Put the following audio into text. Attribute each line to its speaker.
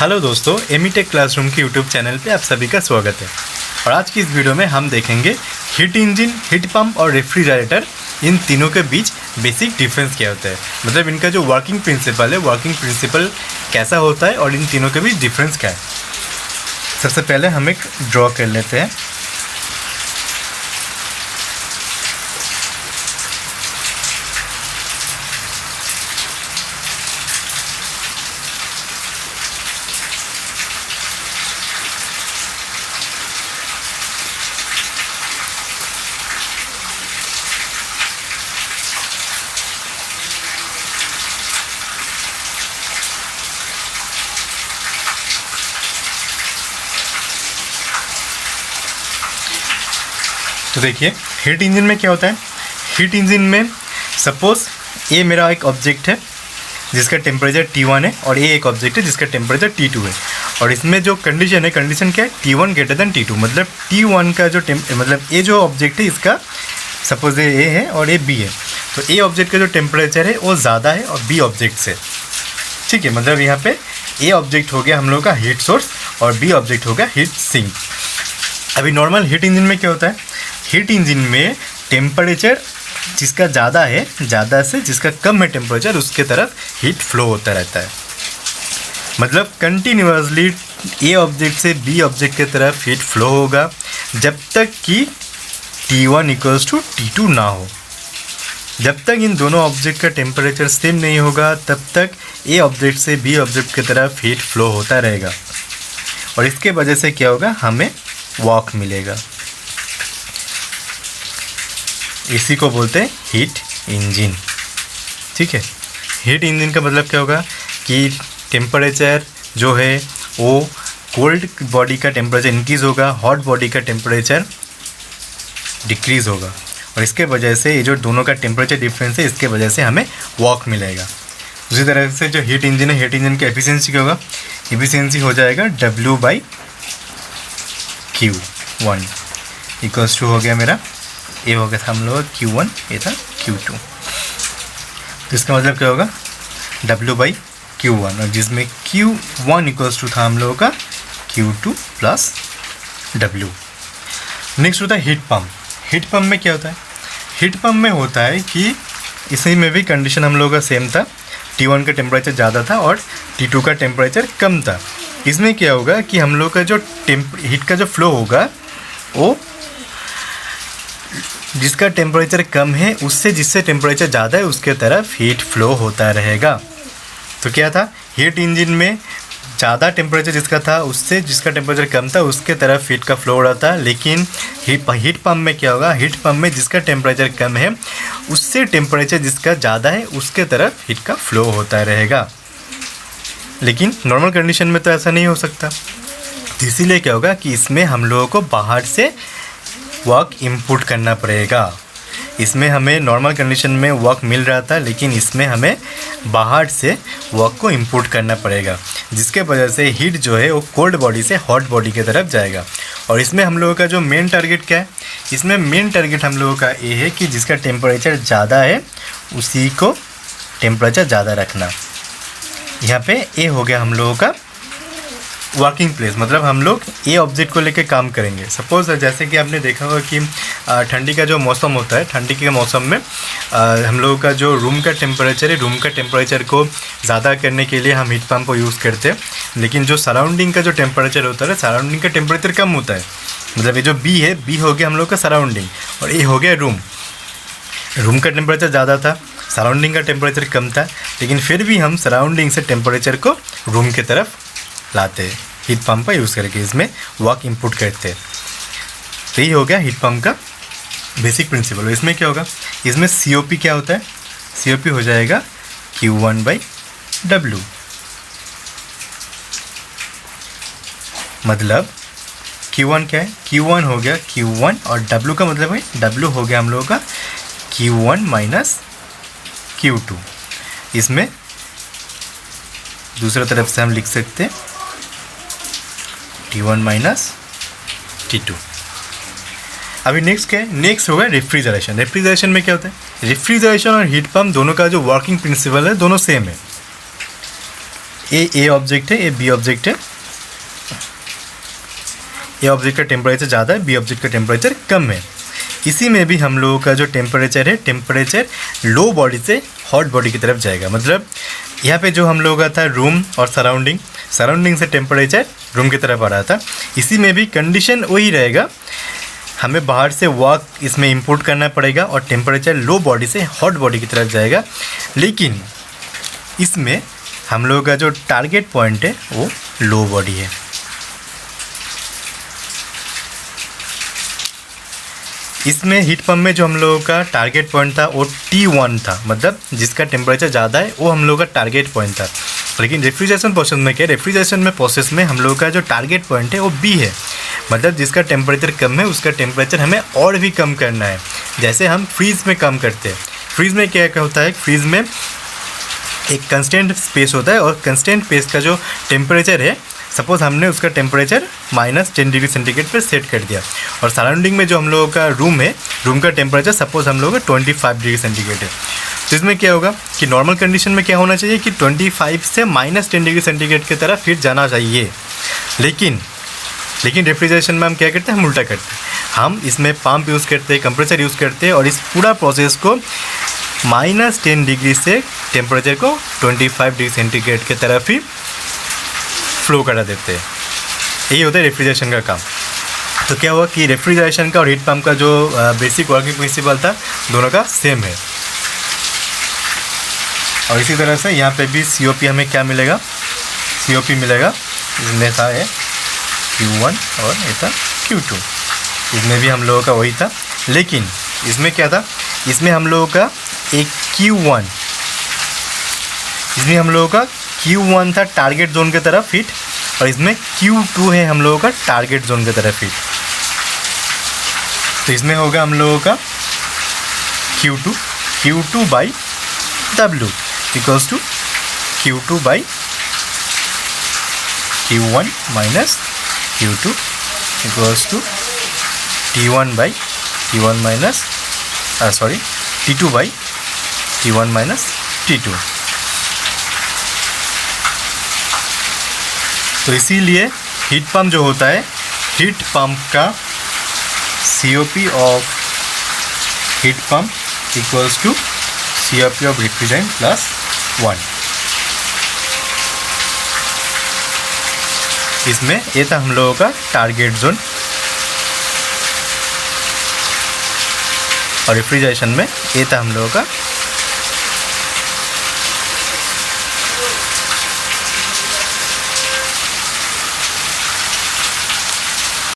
Speaker 1: Hello दोस्तों, एमीटेक classroom के YouTube channel पे आप सभी का स्वागत है। और आज की इस वीडियो में हम देखेंगे हीट इंजन, हीट पंप और रेफ्रिजरेटर, इन तीनों के बीच बेसिक डिफरेंस क्या होता है, मतलब इनका जो वर्किंग प्रिंसिपल है, वर्किंग प्रिंसिपल कैसा होता है और इन तीनों के बीच डिफरेंस क्या है। सबसे पहले हम एक ड्रॉ कर लेते हैं। तो देखिए, हीट इंजन में क्या होता है। हीट इंजन में सपोज ये मेरा एक ऑब्जेक्ट है जिसका टेम्परेचर T1 है और ये एक ऑब्जेक्ट है जिसका टेम्परेचर T2 है। और इसमें जो कंडीशन है, कंडीशन क्या है, T1 ग्रेटर देन T2, मतलब T1 का जो मतलब ये जो ऑब्जेक्ट है इसका सपोज ये है और ये B है, तो ए ऑब्जेक्ट का जो टेम्परेचर है वो ज़्यादा है और बी ऑब्जेक्ट से। ठीक है, मतलब यहाँ पे ए ऑब्जेक्ट हो गया हम लोग का हीट सोर्स और बी ऑब्जेक्ट हो गया हीट सिंक। अभी नॉर्मल हीट इंजन में क्या होता है, हीट इंजन में टेम्परेचर जिसका ज़्यादा है, ज़्यादा से जिसका कम है टेम्परेचर, उसके तरफ हीट फ्लो होता रहता है। मतलब कंटिन्यूसली ए ऑब्जेक्ट से बी ऑब्जेक्ट की तरफ हीट फ्लो होगा जब तक कि T1 इक्वल्स टू T2 ना हो। जब तक इन दोनों ऑब्जेक्ट का टेम्परेचर सेम नहीं होगा तब तक ए ऑब्जेक्ट से बी ऑब्जेक्ट की तरफ हीट फ्लो होता रहेगा और इसके वजह से क्या होगा, हमें वर्क मिलेगा। इसी को बोलते हैं हीट इंजन। ठीक है, हीट इंजन का मतलब क्या होगा कि टेम्परेचर जो है वो कोल्ड बॉडी का टेम्परेचर इंक्रीज़ होगा, हॉट बॉडी का टेम्परेचर डिक्रीज़ होगा और इसके वजह से ये जो दोनों का टेम्परेचर डिफरेंस है, इसके वजह से हमें वर्क मिलेगा। उसी तरह से जो हीट इंजन है, हीट इंजन की एफिशिएंसी क्या होगा, एफिशिएंसी हो जाएगा W/Q1 इक्वल्स टू हो गया मेरा, ये हो गया था हम लोग Q1, ये था Q2। तो इसका मतलब क्या होगा, W/Q1, और जिसमें Q1 इक्वल्स टू था हम लोगों का Q2 प्लस W। नेक्स्ट होता है हीट पम्प। हीट पम्प में क्या होता है, हीट पम्प में होता है कि इसी में भी कंडीशन हम लोगों का सेम था, T1 का टेम्परेचर ज़्यादा था और T2 का टेम्परेचर कम था। इसमें क्या होगा कि हम लोग का जो हीट का जो फ्लो होगा वो जिसका टेम्परेचर कम है उससे जिससे टेम्परेचर ज़्यादा है उसके तरफ हीट फ्लो होता रहेगा। तो क्या था, हीट इंजन में ज़्यादा टेम्परेचर जिसका था उससे जिसका टेम्परेचर कम था उसके तरफ हीट का फ्लो हो रहा था। लेकिन हीट पम्प में क्या होगा, हीट पम्प में जिसका टेम्परेचर कम है उससे टेम्परेचर जिसका ज़्यादा है उसके तरफ हीट का फ्लो होता रहेगा। लेकिन नॉर्मल कंडीशन में तो ऐसा नहीं हो सकता, तो इसीलिए क्या होगा कि इसमें हम लोगों को बाहर से वर्क इनपुट करना पड़ेगा। इसमें हमें नॉर्मल कंडीशन में वर्क मिल रहा था, लेकिन इसमें हमें बाहर से वर्क को इनपुट करना पड़ेगा, जिसके वजह से हीट जो है वो कोल्ड बॉडी से हॉट बॉडी की तरफ जाएगा। और इसमें हम लोगों का जो मेन टारगेट क्या है, इसमें मेन टारगेट हम लोगों का ये है कि जिसका टेम्परेचर ज़्यादा है उसी को टेम्परेचर ज़्यादा रखना। यहाँ पे ए हो गया हम लोगों का वर्किंग प्लेस, मतलब हम लोग ए ऑब्जेक्ट को लेकर काम करेंगे। सपोज जैसे कि आपने देखा होगा कि ठंडी का जो मौसम होता है, ठंडी के मौसम में हम लोगों का जो रूम का टेम्परेचर है, रूम का टेम्परेचर को ज़्यादा करने के लिए हम हीट पंप को यूज़ करते हैं। लेकिन जो सराउंडिंग का जो टेम्परेचर होता है, सराउंडिंग का टेम्परेचर कम होता है। मतलब ये जो बी है, बी हो गया हम लोग का सराउंडिंग और ए हो गया रूम। रूम का टेम्परेचर ज़्यादा था, सराउंडिंग का टेम्परेचर कम था, लेकिन फिर भी हम सराउंडिंग से टेम्परेचर को रूम की तरफ लाते हैं, हीट पंप का यूज़ करके इसमें वर्क इनपुट करते हैं। तो ये हो गया हीट पंप का बेसिक प्रिंसिपल। इसमें क्या होगा, इसमें COP क्या होता है, COP हो जाएगा Q1/W। मतलब Q1 क्या है, Q1 हो गया Q1 और W का मतलब है, W हो गया हम लोगों का Q1 माइनस Q2। इसमें दूसरा तरफ से हम लिख सकते हैं T1 माइनस T2। अभी नेक्स्ट क्या है, नेक्स्ट होगा रेफ्रिजरेशन। रेफ्रिजरेशन में क्या होता है, रेफ्रिजरेशन और हीट पंप दोनों का जो वर्किंग प्रिंसिपल है दोनों सेम है। ए ऑब्जेक्ट है, ये बी ऑब्जेक्ट है। ए ऑब्जेक्ट का टेम्परेचर ज़्यादा है, बी ऑब्जेक्ट का टेम्परेचर कम है। इसी में भी हम लोगों का जो टेम्परेचर है, टेम्परेचर लो बॉडी से हॉट बॉडी की तरफ जाएगा। मतलब यहाँ पे जो हम लोगों का था रूम और सराउंडिंग से टेम्परेचर रूम की तरफ आ रहा था। इसी में भी कंडीशन वही रहेगा, हमें बाहर से वर्क इसमें इंपोर्ट करना पड़ेगा और टेम्परेचर लो बॉडी से हॉट बॉडी की तरफ जाएगा। लेकिन इसमें हम लोगों का जो टारगेट पॉइंट है वो लो बॉडी है। इसमें हीट पंप में जो हम लोगों का टारगेट पॉइंट था वो T1 था, मतलब जिसका टेम्परेचर ज़्यादा है वो हम लोगों का टारगेट पॉइंट था। लेकिन रेफ्रिजरेशन प्रोसेस में क्या है, रेफ्रिजरेशन में प्रोसेस में हम लोगों का जो टारगेट पॉइंट है वो B है, मतलब जिसका टेम्परेचर कम है उसका टेम्परेचर हमें और भी कम करना है। जैसे हम फ्रीज़ में कम करते हैं, फ्रीज़ में क्या क्या होता है, फ्रीज़ में एक कंस्टेंट स्पेस होता है और कंस्टेंट स्पेस का जो टेम्परेचर है, सपोज़ हमने उसका टेम्परेचर -10 डिग्री सेंटीग्रेड पर सेट कर दिया और सराउंडिंग में जो हम लोगों का रूम है, रूम का टेम्परेचर सपोज़ हम लोगों का 25 डिग्री सेंटीग्रेड है। तो इसमें क्या होगा कि नॉर्मल कंडीशन में क्या होना चाहिए कि 25 से -10 डिग्री सेंटीग्रेड की तरफ हीट जाना चाहिए। लेकिन रेफ्रिजरेशन में हम क्या करते हैं, हम उल्टा करते हैं। हम इसमें पंप यूज़ करते हैं, कंप्रेसर यूज़ करते हैं और इस पूरा प्रोसेस को -10 डिग्री से टेम्परेचर को 25 डिग्री सेंटीग्रेड की तरफ ही फ्लो करा देते हैं। यही होता है रेफ्रिजरेशन का काम। तो क्या हुआ कि रेफ्रिजरेशन का और हीट पंप का जो बेसिक वर्किंग प्रिंसिपल था दोनों का सेम है। और इसी तरह से यहाँ पे भी COP हमें क्या मिलेगा, COP मिलेगा। इसमें था ये Q1 और ये था Q2, इसमें भी हम लोगों का वही था। लेकिन इसमें क्या था, इसमें हम लोगों का एक Q1, इसमें हम लोगों का Q1 था टारगेट जोन की तरफ हीट और इसमें Q2 है हम लोगों का टारगेट जोन की तरफ हीट। तो इसमें होगा हम लोगों का Q2 by W equals to Q2 by Q1 minus Q2 equals to T1 by T1 minus T2 by T1 minus T2। तो इसीलिए हीट पंप जो होता है, हीट पंप का COP of heat pump equals to COP of refrigerant plus 1। इसमें ये था हम लोगों का टारगेट जोन और रेफ्रिजरेशन में ये था हम लोगों का